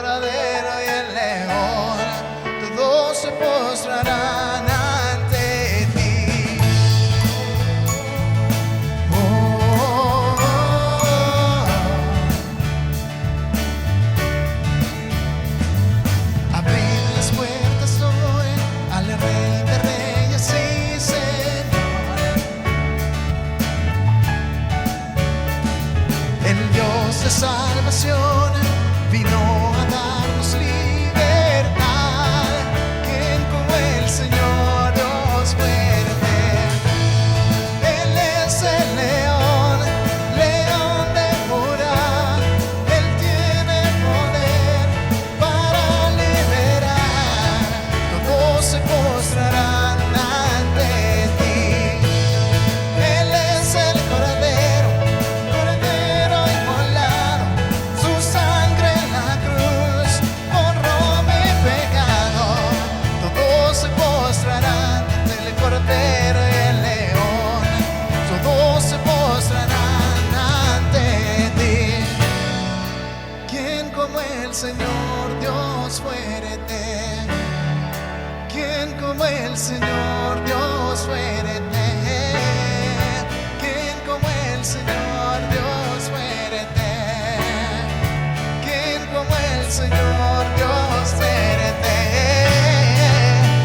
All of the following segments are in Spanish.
cordero y el león, todos se postrarán ante ti. Abrid las puertas hoy al Rey de Reyes y Señor, el Dios de salvación vino a darnos libertad. ¿Quién como el Señor Dios fuerte? Él es el león, león de Judá. Él tiene poder para liberar. Todos se postrarán ante ti. Él es el cordero, cordero inmolado. Su sangre en la cruz borró mi pecado. Todos se postrarán ante el cordero y el león. Todos se postrarán ante ti. ¿Quién como el Señor Dios fuerte? ¿Quién como el Señor Dios fuerte? ¿Quién como el Señor Dios fuerte? ¿Quién como el Señor Dios fuerte?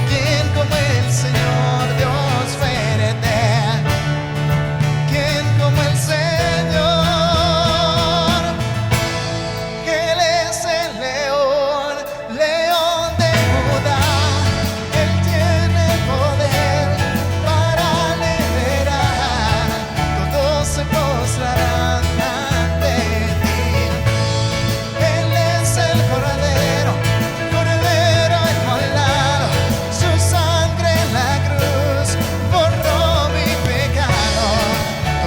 ¿Quién como el Señor Dios fuerte? ¿Quién como el Señor? Él es el león, león de Judá. Él tiene poder para liberar. Todos se postrarán ante ti. Él es el cordero, cordero inmolado. Su sangre en la cruz borró mi pecado.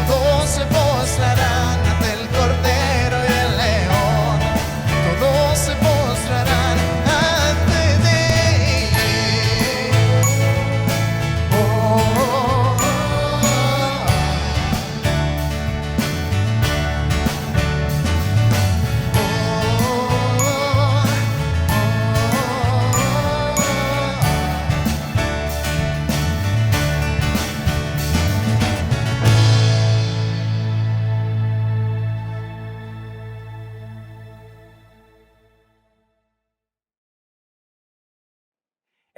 Todos se postrarán ante el cordero y el león. Todos se postrarán ante ti.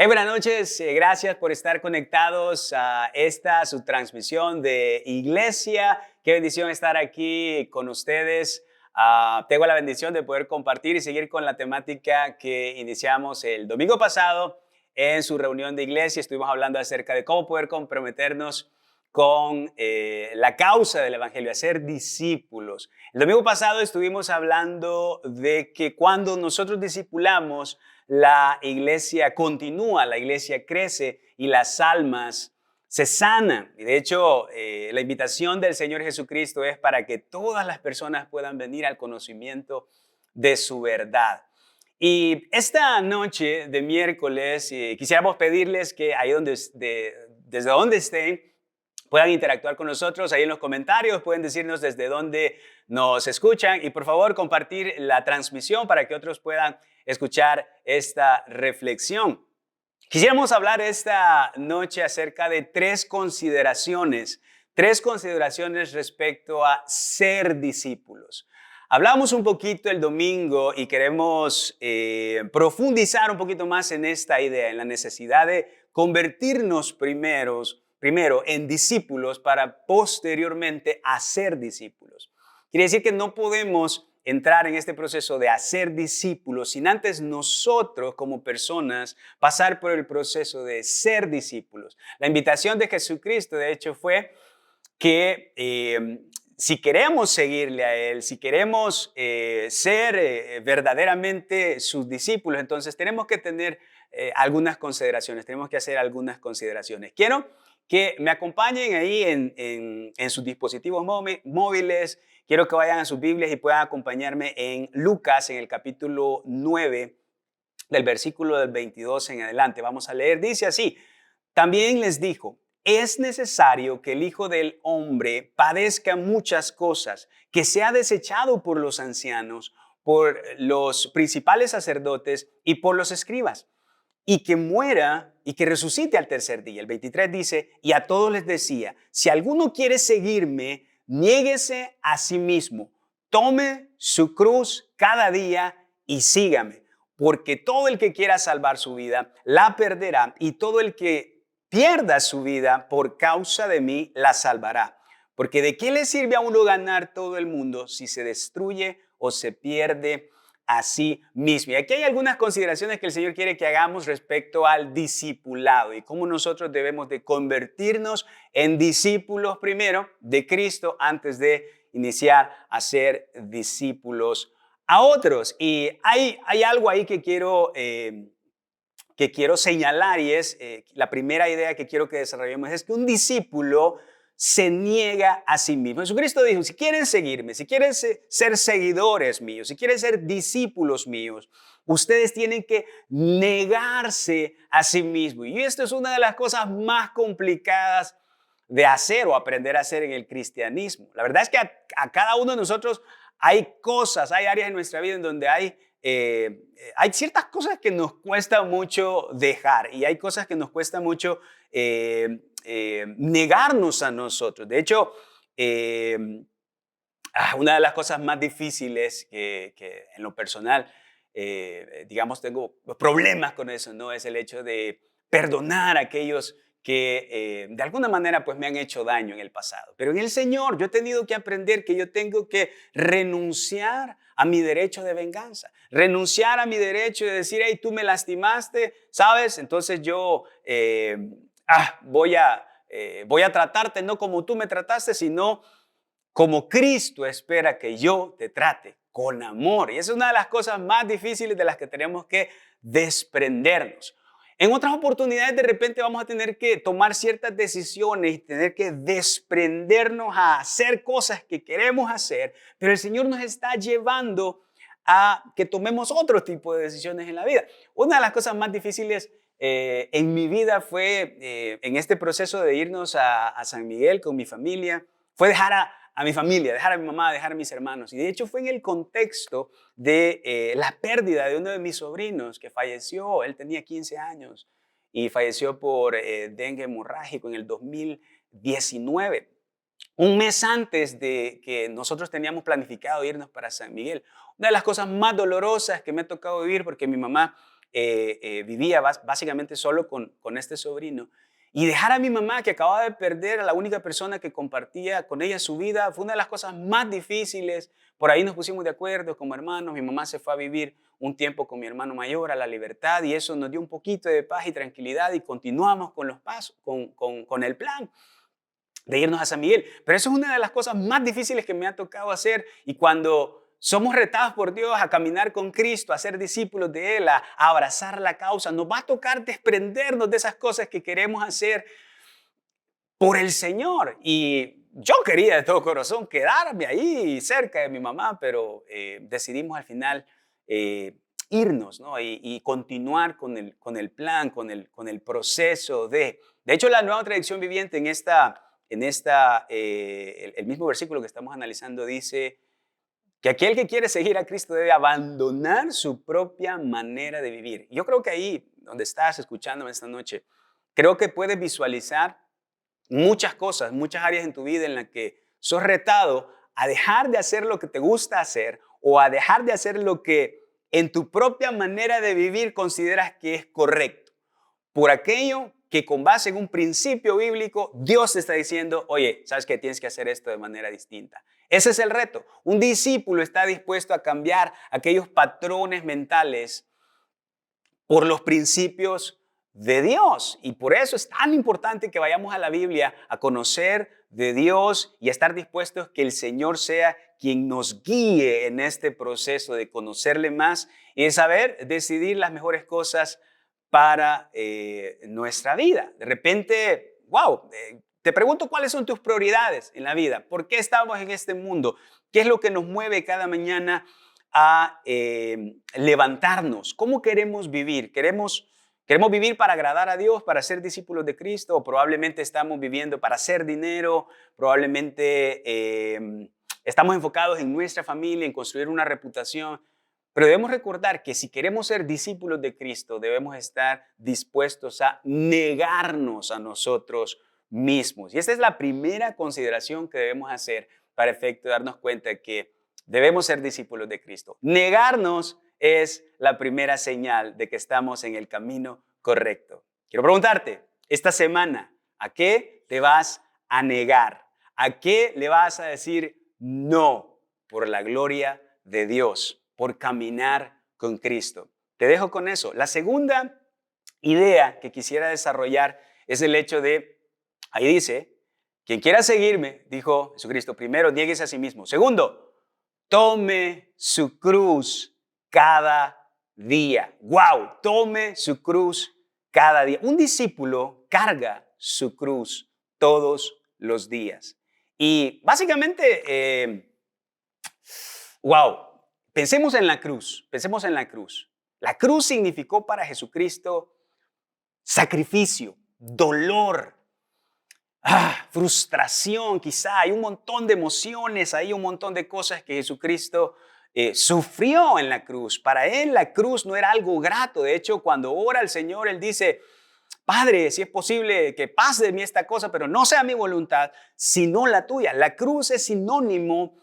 Buenas noches, gracias por estar conectados a esta su transmisión de Iglesia. Qué bendición estar aquí con ustedes. Tengo la bendición de poder compartir y seguir con la temática que iniciamos el domingo pasado en su reunión de iglesia. Estuvimos hablando acerca de cómo poder comprometernos con la causa del evangelio, hacer discípulos. El domingo pasado estuvimos hablando de que cuando nosotros discipulamos, la iglesia continúa, la iglesia crece y las almas se sanan. Y de hecho, la invitación del Señor Jesucristo es para que todas las personas puedan venir al conocimiento de su verdad. Y esta noche de miércoles quisiéramos pedirles que ahí desde donde estén puedan interactuar con nosotros. Ahí en los comentarios pueden decirnos desde dónde nos escuchan y por favor compartir la transmisión para que otros puedan escuchar esta reflexión. Quisiéramos hablar esta noche acerca de tres consideraciones respecto a ser discípulos. Hablamos un poquito el domingo y queremos profundizar un poquito más en esta idea, en la necesidad de convertirnos primero en discípulos para posteriormente hacer discípulos. Quiere decir que no podemos entrar en este proceso de hacer discípulos sin antes nosotros como personas pasar por el proceso de ser discípulos. La invitación de Jesucristo, de hecho, fue que si queremos seguirle a Él, si queremos ser verdaderamente sus discípulos, entonces tenemos que tener algunas consideraciones, tenemos que hacer algunas consideraciones. Quiero que me acompañen ahí en sus dispositivos móviles. Quiero que vayan a sus Biblias y puedan acompañarme en Lucas, en el capítulo 9, del versículo del 22 en adelante. Vamos a leer, dice así: también les dijo, es necesario que el Hijo del Hombre padezca muchas cosas, que sea desechado por los ancianos, por los principales sacerdotes y por los escribas, y que muera y que resucite al tercer día. El 23 dice, y a todos les decía, si alguno quiere seguirme, niéguese a sí mismo, tome su cruz cada día y sígame, porque todo el que quiera salvar su vida la perderá, y todo el que pierda su vida por causa de mí la salvará. Porque ¿de qué le sirve a uno ganar todo el mundo si se destruye o se pierde a sí mismo? Y aquí hay algunas consideraciones que el Señor quiere que hagamos respecto al discipulado y cómo nosotros debemos de convertirnos en discípulos primero de Cristo antes de iniciar a ser discípulos a otros. Y hay algo ahí que quiero señalar, y es la primera idea que quiero que desarrollemos, es que un discípulo se niega a sí mismo. Jesucristo dijo, si quieren seguirme, si quieren ser seguidores míos, si quieren ser discípulos míos, ustedes tienen que negarse a sí mismos. Y esto es una de las cosas más complicadas de hacer o aprender a hacer en el cristianismo. La verdad es que a cada uno de nosotros hay cosas, hay áreas en nuestra vida en donde hay ciertas cosas que nos cuesta mucho dejar, y hay cosas que nos cuesta mucho negarnos a nosotros. De hecho, una de las cosas más difíciles que en lo personal, digamos, tengo problemas con eso, ¿no? Es el hecho de perdonar a aquellos que de alguna manera pues me han hecho daño en el pasado. Pero en el Señor yo he tenido que aprender que yo tengo que renunciar a mi derecho de venganza, renunciar a mi derecho de decir, hey, tú me lastimaste, ¿sabes? Entonces yo voy a tratarte no como tú me trataste, sino como Cristo espera que yo te trate, con amor. Y esa es una de las cosas más difíciles de las que tenemos que desprendernos. En otras oportunidades de repente vamos a tener que tomar ciertas decisiones y tener que desprendernos a hacer cosas que queremos hacer, pero el Señor nos está llevando a que tomemos otro tipo de decisiones en la vida. Una de las cosas más difíciles en mi vida fue en este proceso de irnos a San Miguel con mi familia, fue dejar a mi familia, dejar a mi mamá, dejar a mis hermanos. Y de hecho fue en el contexto de la pérdida de uno de mis sobrinos que falleció. Él tenía 15 años y falleció por dengue hemorrágico en el 2019. Un mes antes de que nosotros teníamos planificado irnos para San Miguel. Una de las cosas más dolorosas que me ha tocado vivir, porque mi mamá vivía básicamente solo con este sobrino, y dejar a mi mamá, que acababa de perder a la única persona que compartía con ella su vida, fue una de las cosas más difíciles. Por ahí nos pusimos de acuerdo como hermanos. Mi mamá se fue a vivir un tiempo con mi hermano mayor a La Libertad, y eso nos dio un poquito de paz y tranquilidad, y continuamos con los pasos, con el plan de irnos a San Miguel. Pero eso es una de las cosas más difíciles que me ha tocado hacer, y cuando somos retados por Dios a caminar con Cristo, a ser discípulos de Él, a abrazar la causa, nos va a tocar desprendernos de esas cosas que queremos hacer por el Señor. Y yo quería de todo corazón quedarme ahí cerca de mi mamá, pero decidimos al final irnos, ¿no? Y continuar con el plan, con el proceso de... De hecho, la Nueva Traducción Viviente en el mismo versículo que estamos analizando dice que aquel que quiere seguir a Cristo debe abandonar su propia manera de vivir. Yo creo que ahí, donde estás escuchándome esta noche, creo que puedes visualizar muchas cosas, muchas áreas en tu vida en las que sos retado a dejar de hacer lo que te gusta hacer, o a dejar de hacer lo que en tu propia manera de vivir consideras que es correcto, por aquello que con base en un principio bíblico Dios te está diciendo, oye, ¿sabes qué? Tienes que hacer esto de manera distinta. Ese es el reto. Un discípulo está dispuesto a cambiar aquellos patrones mentales por los principios de Dios. Y por eso es tan importante que vayamos a la Biblia a conocer de Dios y a estar dispuestos que el Señor sea quien nos guíe en este proceso de conocerle más y de saber decidir las mejores cosas para nuestra vida. De repente, wow, te pregunto cuáles son tus prioridades en la vida. ¿Por qué estamos en este mundo? ¿Qué es lo que nos mueve cada mañana a levantarnos? ¿Cómo queremos vivir? ¿Queremos vivir para agradar a Dios, para ser discípulos de Cristo? ¿O probablemente estamos viviendo para hacer dinero? Probablemente estamos enfocados en nuestra familia, en construir una reputación, pero debemos recordar que si queremos ser discípulos de Cristo, debemos estar dispuestos a negarnos a nosotros mismos. Y esta es la primera consideración que debemos hacer para efecto de darnos cuenta de que debemos ser discípulos de Cristo. Negarnos es la primera señal de que estamos en el camino correcto. Quiero preguntarte, esta semana, ¿a qué te vas a negar? ¿A qué le vas a decir no por la gloria de Dios, por caminar con Cristo? Te dejo con eso. La segunda idea que quisiera desarrollar es el hecho de, ahí dice, quien quiera seguirme, dijo Jesucristo, primero, niéguese a sí mismo. Segundo, tome su cruz cada día. ¡Wow! Tome su cruz cada día. Un discípulo carga su cruz todos los días. Y básicamente, wow, pensemos en la cruz, pensemos en la cruz. La cruz significó para Jesucristo sacrificio, dolor, frustración, quizá hay un montón de emociones, hay un montón de cosas que Jesucristo sufrió en la cruz. Para él la cruz no era algo grato. De hecho, cuando ora al Señor, él dice, Padre, si es posible que pase de mí esta cosa, pero no sea mi voluntad, sino la tuya. La cruz es sinónimo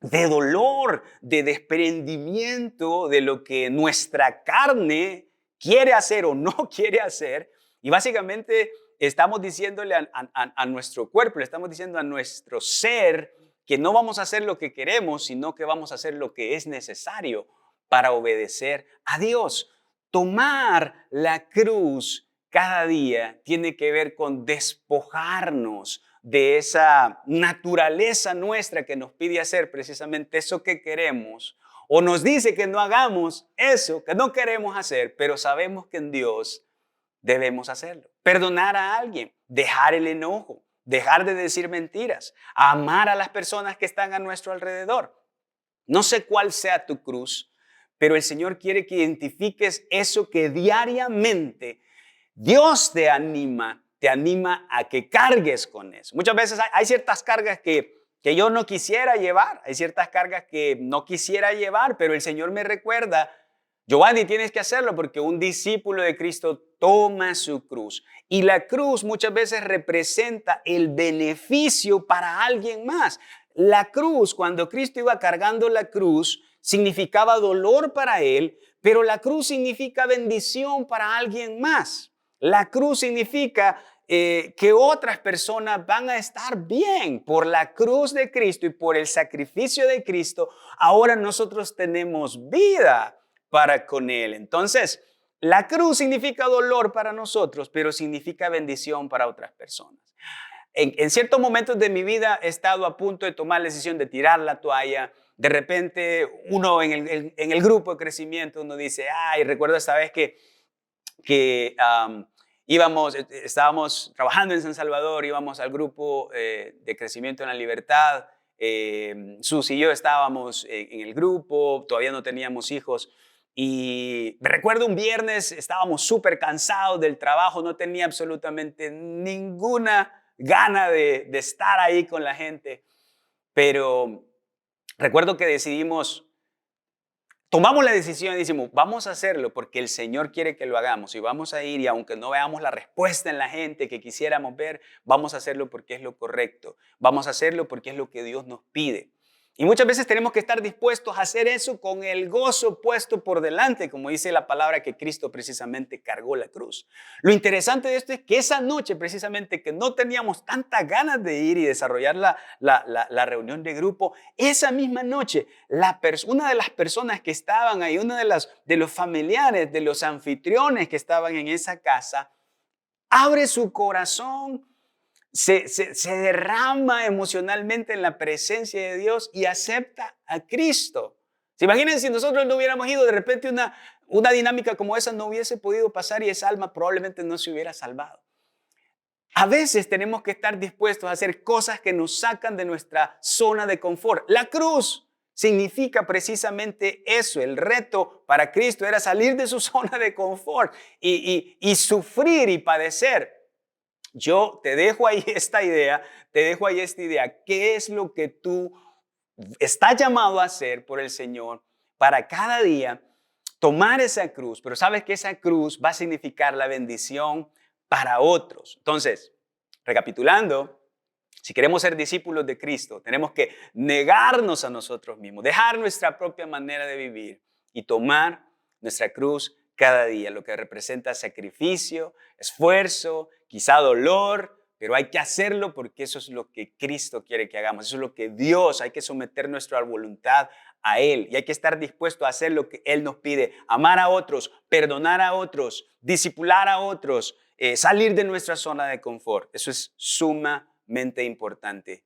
de dolor, de desprendimiento de lo que nuestra carne quiere hacer o no quiere hacer. Y básicamente estamos diciéndole a nuestro cuerpo, le estamos diciendo a nuestro ser que no vamos a hacer lo que queremos, sino que vamos a hacer lo que es necesario para obedecer a Dios. Tomar la cruz cada día tiene que ver con despojarnos de esa naturaleza nuestra que nos pide hacer precisamente eso que queremos, o nos dice que no hagamos eso que no queremos hacer, pero sabemos que en Dios debemos hacerlo. Perdonar a alguien, dejar el enojo, dejar de decir mentiras, amar a las personas que están a nuestro alrededor. No sé cuál sea tu cruz, pero el Señor quiere que identifiques eso que diariamente Dios te anima a que cargues con eso. Muchas veces hay ciertas cargas que yo no quisiera llevar, hay ciertas cargas que no quisiera llevar, pero el Señor me recuerda, Giovanni, tienes que hacerlo porque un discípulo de Cristo toma su cruz. Y la cruz muchas veces representa el beneficio para alguien más. La cruz, cuando Cristo iba cargando la cruz, significaba dolor para él, pero la cruz significa bendición para alguien más. La cruz significa que otras personas van a estar bien por la cruz de Cristo y por el sacrificio de Cristo. Ahora nosotros tenemos vida para con Él. Entonces, la cruz significa dolor para nosotros, pero significa bendición para otras personas. En ciertos momentos de mi vida he estado a punto de tomar la decisión de tirar la toalla. De repente, uno en el grupo de crecimiento, uno dice, ay, recuerdo esta vez que estábamos trabajando en San Salvador, íbamos al grupo de crecimiento en la libertad. Susi y yo estábamos en el grupo, todavía no teníamos hijos. Y me recuerdo un viernes, estábamos súper cansados del trabajo, no tenía absolutamente ninguna gana de estar ahí con la gente. Pero recuerdo que tomamos la decisión y decimos, vamos a hacerlo porque el Señor quiere que lo hagamos y vamos a ir, y aunque no veamos la respuesta en la gente que quisiéramos ver, vamos a hacerlo porque es lo correcto. Vamos a hacerlo porque es lo que Dios nos pide. Y muchas veces tenemos que estar dispuestos a hacer eso con el gozo puesto por delante, como dice la palabra que Cristo precisamente cargó la cruz. Lo interesante de esto es que esa noche precisamente que no teníamos tantas ganas de ir y desarrollar la reunión de grupo, esa misma noche una de las personas que estaban ahí, de los familiares, de los anfitriones que estaban en esa casa, abre su corazón, se derrama emocionalmente en la presencia de Dios y acepta a Cristo. ¿Se imaginan si nosotros no hubiéramos ido, de repente una dinámica como esa no hubiese podido pasar y esa alma probablemente no se hubiera salvado? A veces tenemos que estar dispuestos a hacer cosas que nos sacan de nuestra zona de confort. La cruz significa precisamente eso. El reto para Cristo era salir de su zona de confort y sufrir y padecer. Yo te dejo ahí esta idea, ¿Qué es lo que tú está llamado a hacer por el Señor para cada día tomar esa cruz, pero sabes que esa cruz va a significar la bendición para otros. Entonces, recapitulando, si queremos ser discípulos de Cristo, tenemos que negarnos a nosotros mismos, dejar nuestra propia manera de vivir y tomar nuestra cruz cada día, lo que representa sacrificio, esfuerzo, quizá dolor, pero hay que hacerlo porque eso es lo que Cristo quiere que hagamos, eso es lo que Dios, hay que someter nuestra voluntad a Él y hay que estar dispuesto a hacer lo que Él nos pide, amar a otros, perdonar a otros, discipular a otros, salir de nuestra zona de confort. Eso es sumamente importante.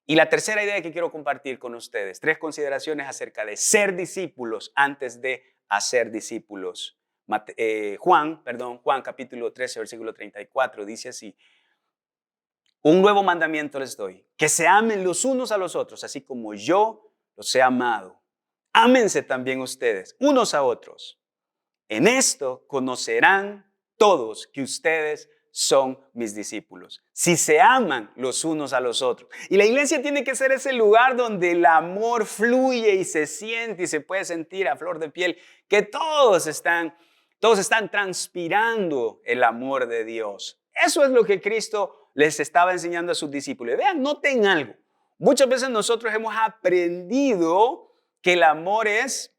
Y la tercera idea que quiero compartir con ustedes, 3 consideraciones acerca de ser discípulos antes de hacer discípulos. Juan capítulo 13, versículo 34 dice así: un nuevo mandamiento les doy, que se amen los unos a los otros, así como yo los he amado. Ámense también ustedes, unos a otros. En esto conocerán todos que ustedes son mis discípulos, si se aman los unos a los otros. Y la iglesia tiene que ser ese lugar donde el amor fluye y se siente y se puede sentir a flor de piel que todos están transpirando el amor de Dios. Eso es lo que Cristo les estaba enseñando a sus discípulos. Vean, noten algo. Muchas veces nosotros hemos aprendido que el amor es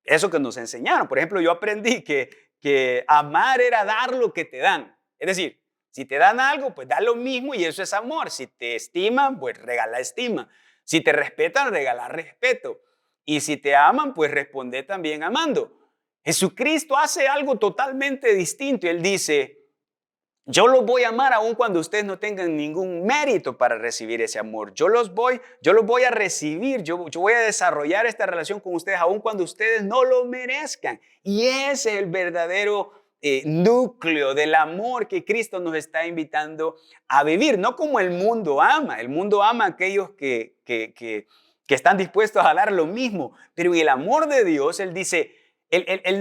eso que nos enseñaron. Por ejemplo, yo aprendí que amar era dar lo que te dan. Es decir, si te dan algo, pues da lo mismo y eso es amor. Si te estiman, pues regala estima. Si te respetan, regala respeto. Y si te aman, pues responde también amando. Jesucristo hace algo totalmente distinto. Él dice: yo los voy a amar aun cuando ustedes no tengan ningún mérito para recibir ese amor. Yo los voy a recibir, yo voy a desarrollar esta relación con ustedes aun cuando ustedes no lo merezcan. Y ese es el verdadero núcleo del amor que Cristo nos está invitando a vivir. No como el mundo ama. El mundo ama a aquellos que están dispuestos a dar lo mismo. Pero en el amor de Dios, Él dice: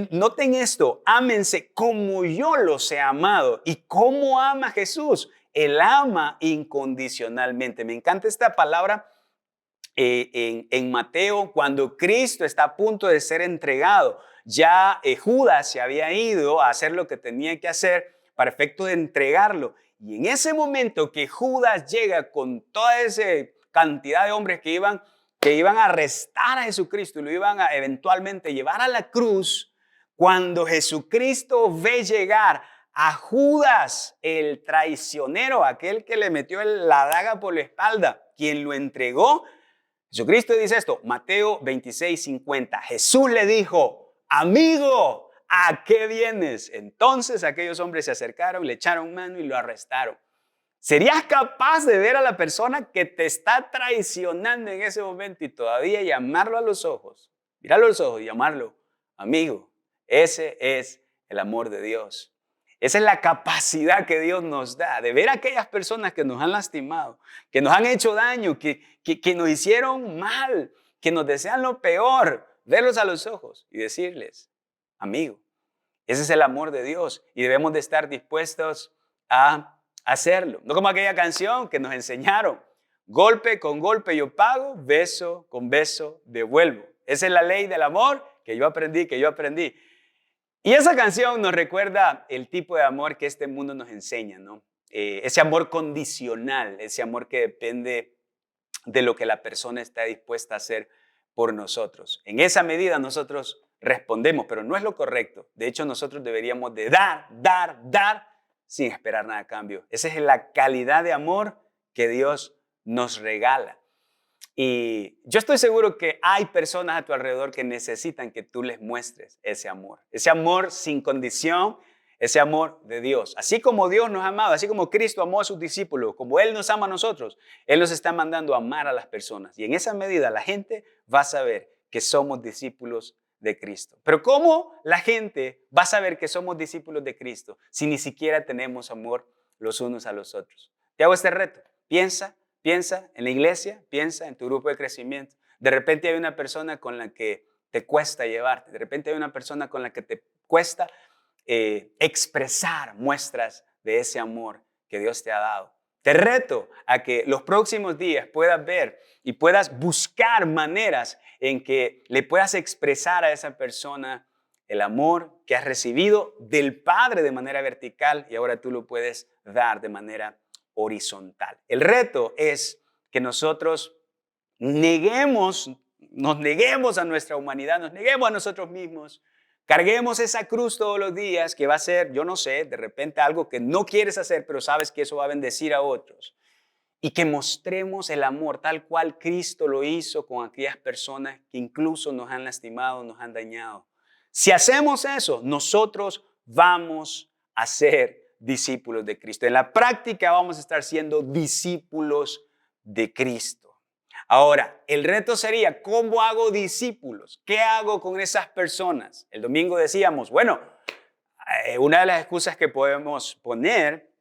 noten esto, ámense como yo los he amado. ¿Y cómo ama Jesús? Él ama incondicionalmente. Me encanta esta palabra en Mateo, cuando Cristo está a punto de ser entregado. Ya Judas se había ido a hacer lo que tenía que hacer para efecto de entregarlo. Y en ese momento que Judas llega con toda esa cantidad de hombres que iban a arrestar a Jesucristo y lo iban a eventualmente llevar a la cruz, cuando Jesucristo ve llegar a Judas, el traicionero, aquel que le metió la daga por la espalda, quien lo entregó, Jesucristo dice esto, Mateo 26:50. Jesús le dijo: amigo, ¿a qué vienes? Entonces aquellos hombres se acercaron, le echaron mano y lo arrestaron. ¿Serías capaz de ver a la persona que te está traicionando en ese momento y todavía llamarlo a los ojos? Mirarlo a los ojos y llamarlo amigo. Ese es el amor de Dios. Esa es la capacidad que Dios nos da de ver a aquellas personas que nos han lastimado, que nos han hecho daño, que nos hicieron mal, que nos desean lo peor, verlos a los ojos y decirles: amigo. Ese es el amor de Dios y debemos de estar dispuestos a hacerlo. No como aquella canción que nos enseñaron: golpe con golpe yo pago, beso con beso devuelvo. Esa es la ley del amor que yo aprendí. Y esa canción nos recuerda el tipo de amor que este mundo nos enseña, ¿no? Ese amor condicional, ese amor que depende de lo que la persona está dispuesta a hacer por nosotros. En esa medida nosotros respondemos, pero no es lo correcto. De hecho, nosotros deberíamos de dar sin esperar nada a cambio. Esa es la calidad de amor que Dios nos regala. Y yo estoy seguro que hay personas a tu alrededor que necesitan que tú les muestres ese amor sin condición, ese amor de Dios. Así como Dios nos ha amado, así como Cristo amó a sus discípulos, como Él nos ama a nosotros, Él nos está mandando a amar a las personas. Y en esa medida la gente va a saber que somos discípulos de Cristo. Pero ¿cómo la gente va a saber que somos discípulos de Cristo si ni siquiera tenemos amor los unos a los otros? Te hago este reto. Piensa en la iglesia, piensa en tu grupo de crecimiento. De repente hay una persona con la que te cuesta llevarte. De repente hay una persona con la que te cuesta expresar muestras de ese amor que Dios te ha dado. Te reto a que los próximos días puedas ver y puedas buscar maneras en que le puedas expresar a esa persona el amor que has recibido del Padre de manera vertical y ahora tú lo puedes dar de manera horizontal. El reto es que nosotros nos neguemos a nuestra humanidad, nos neguemos a nosotros mismos, carguemos esa cruz todos los días que va a ser, yo no sé, de repente algo que no quieres hacer, pero sabes que eso va a bendecir a otros. Y que mostremos el amor tal cual Cristo lo hizo con aquellas personas que incluso nos han lastimado, nos han dañado. Si hacemos eso, nosotros vamos a ser discípulos de Cristo. En la práctica vamos a estar siendo discípulos de Cristo. Ahora, el reto sería, ¿cómo hago discípulos? ¿Qué hago con esas personas? El domingo decíamos, bueno, una de las excusas que podemos poner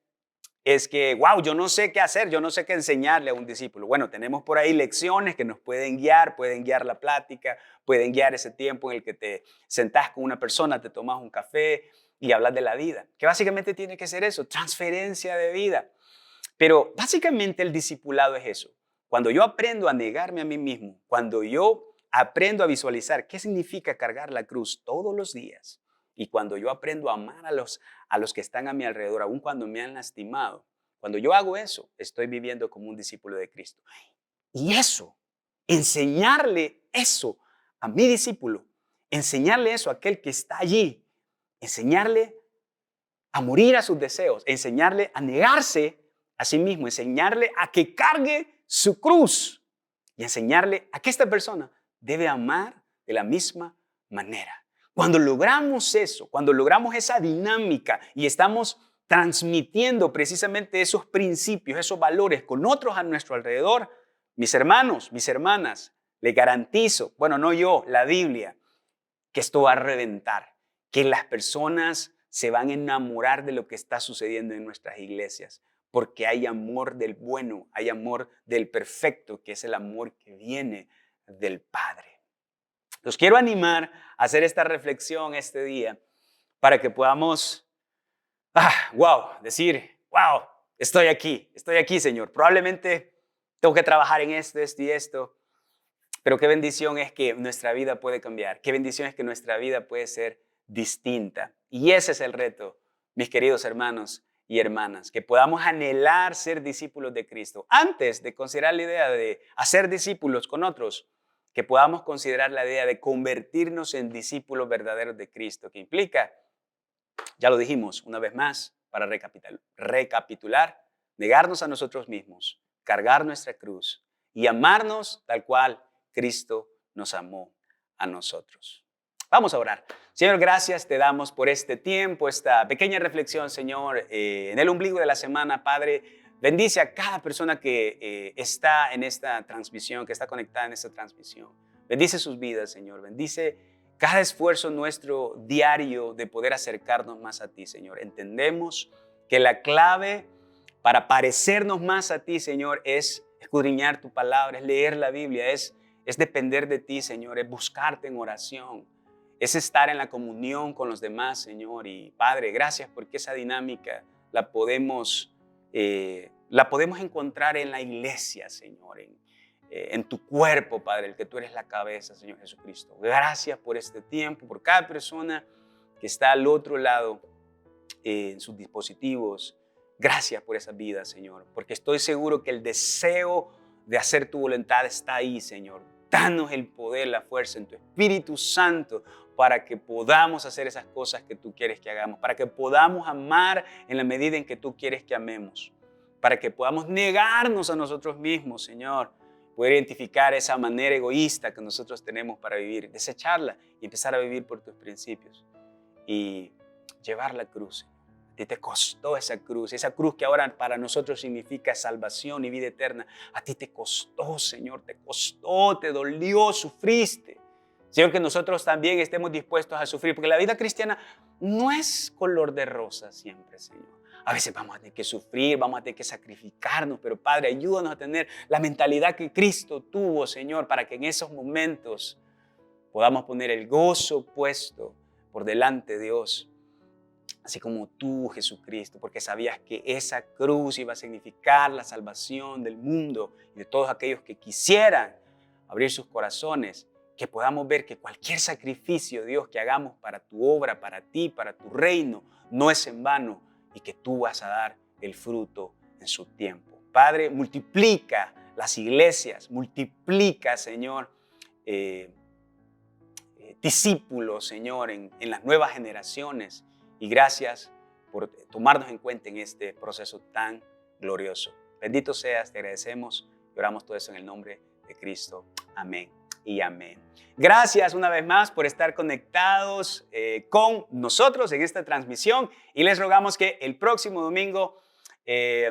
es que, wow, yo no sé qué hacer, yo no sé qué enseñarle a un discípulo. Bueno, tenemos por ahí lecciones que nos pueden guiar la plática, pueden guiar ese tiempo en el que te sentás con una persona, te tomas un café y hablas de la vida. Que básicamente tiene que ser eso, transferencia de vida. Pero básicamente el discipulado es eso. Cuando yo aprendo a negarme a mí mismo, cuando yo aprendo a visualizar qué significa cargar la cruz todos los días, y cuando yo aprendo a amar a los que están a mi alrededor, aun cuando me han lastimado, cuando yo hago eso, estoy viviendo como un discípulo de Cristo. Y eso, enseñarle eso a mi discípulo, enseñarle eso a aquel que está allí, enseñarle a morir a sus deseos, enseñarle a negarse a sí mismo, enseñarle a que cargue su cruz y enseñarle a que esta persona debe amar de la misma manera. Cuando logramos eso, cuando logramos esa dinámica y estamos transmitiendo precisamente esos principios, esos valores con otros a nuestro alrededor, mis hermanos, mis hermanas, les garantizo, bueno, no yo, la Biblia, que esto va a reventar, que las personas se van a enamorar de lo que está sucediendo en nuestras iglesias, porque hay amor del bueno, hay amor del perfecto, que es el amor que viene del Padre. Los quiero animar a hacer esta reflexión este día para que podamos, decir, estoy aquí, Señor. Probablemente tengo que trabajar en esto y esto, pero qué bendición es que nuestra vida puede cambiar. Qué bendición es que nuestra vida puede ser distinta. Y ese es el reto, mis queridos hermanos y hermanas, que podamos anhelar ser discípulos de Cristo. Antes de considerar la idea de hacer discípulos con otros, que podamos considerar la idea de convertirnos en discípulos verdaderos de Cristo, que implica, ya lo dijimos una vez más, para recapitular, negarnos a nosotros mismos, cargar nuestra cruz y amarnos tal cual Cristo nos amó a nosotros. Vamos a orar. Señor, gracias te damos por este tiempo, esta pequeña reflexión, Señor, en el ombligo de la semana, Padre. Bendice a cada persona que está en esta transmisión, que está conectada en esta transmisión. Bendice sus vidas, Señor. Bendice cada esfuerzo nuestro diario de poder acercarnos más a ti, Señor. Entendemos que la clave para parecernos más a ti, Señor, es escudriñar tu palabra, es leer la Biblia, es depender de ti, Señor, es buscarte en oración, es estar en la comunión con los demás, Señor. Y Padre, gracias porque esa dinámica la podemos encontrar en la iglesia, Señor, en tu cuerpo, Padre, el que tú eres la cabeza, Señor Jesucristo. Gracias por este tiempo, por cada persona que está al otro lado en sus dispositivos. Gracias por esa vida, Señor, porque estoy seguro que el deseo de hacer tu voluntad está ahí, Señor. Danos el poder, la fuerza en tu Espíritu Santo para que podamos hacer esas cosas que tú quieres que hagamos, para que podamos amar en la medida en que tú quieres que amemos, para que podamos negarnos a nosotros mismos, Señor, poder identificar esa manera egoísta que nosotros tenemos para vivir, desecharla y empezar a vivir por tus principios y llevar la cruz. A ti te costó esa cruz que ahora para nosotros significa salvación y vida eterna. A ti te costó, Señor, te costó, te dolió, sufriste. Señor, que nosotros también estemos dispuestos a sufrir, porque la vida cristiana no es color de rosa siempre, Señor. A veces vamos a tener que sufrir, vamos a tener que sacrificarnos, pero Padre, ayúdanos a tener la mentalidad que Cristo tuvo, Señor, para que en esos momentos podamos poner el gozo puesto por delante de Dios así como tú, Jesucristo, porque sabías que esa cruz iba a significar la salvación del mundo y de todos aquellos que quisieran abrir sus corazones, que podamos ver que cualquier sacrificio, Dios, que hagamos para tu obra, para ti, para tu reino, no es en vano y que tú vas a dar el fruto en su tiempo. Padre, multiplica las iglesias, multiplica, Señor, discípulos, Señor, en las nuevas generaciones. Y gracias por tomarnos en cuenta en este proceso tan glorioso. Bendito seas, te agradecemos y oramos todo eso en el nombre de Cristo. Amén y amén. Gracias una vez más por estar conectados con nosotros en esta transmisión y les rogamos que el próximo domingo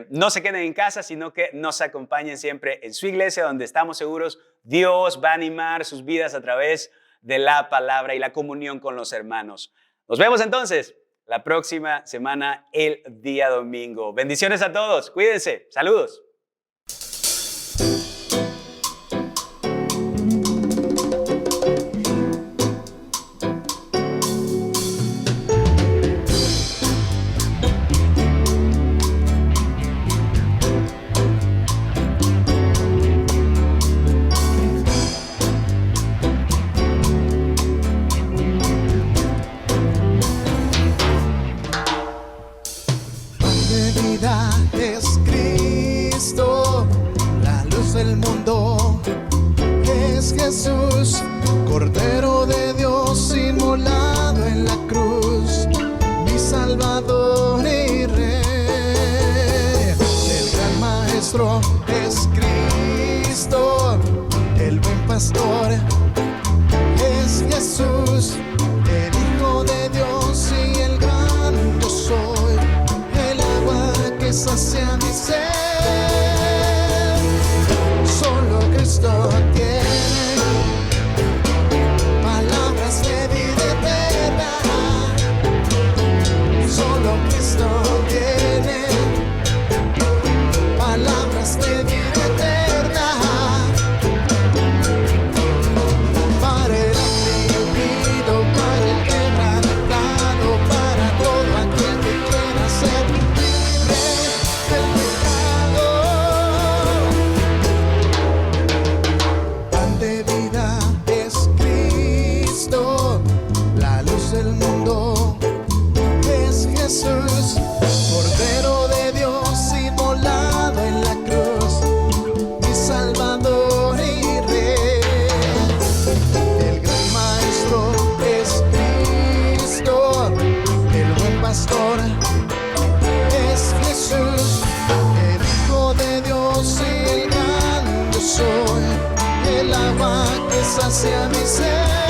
no se queden en casa, sino que nos acompañen siempre en su iglesia, donde estamos seguros Dios va a animar sus vidas a través de la palabra y la comunión con los hermanos. Nos vemos entonces la próxima semana, el día domingo. Bendiciones a todos. Cuídense. Saludos. Es Cristo, la luz del mundo. Es Jesús, Cordero de Dios, inmolado en la cruz, mi Salvador y Rey. El gran Maestro es Cristo, el buen Pastor es Jesús, el Hijo de Dios y el gran yo soy, el agua que sacia mi sed. Solo Cristo tiene palabras de vida eterna. Solo Cristo tiene palabras de vida eterna. Para el afligido, para el quebrantado, para todo aquel que quiera ser libre del pecado. Pan de vida es Cristo, la luz del mundo. Es Jesús, Cordero de Dios, inmolado en la cruz, mi Salvador y Rey. El gran Maestro es Cristo, el buen Pastor es Jesús, el Hijo de Dios y el gran yo soy, el agua que sacia mi sed.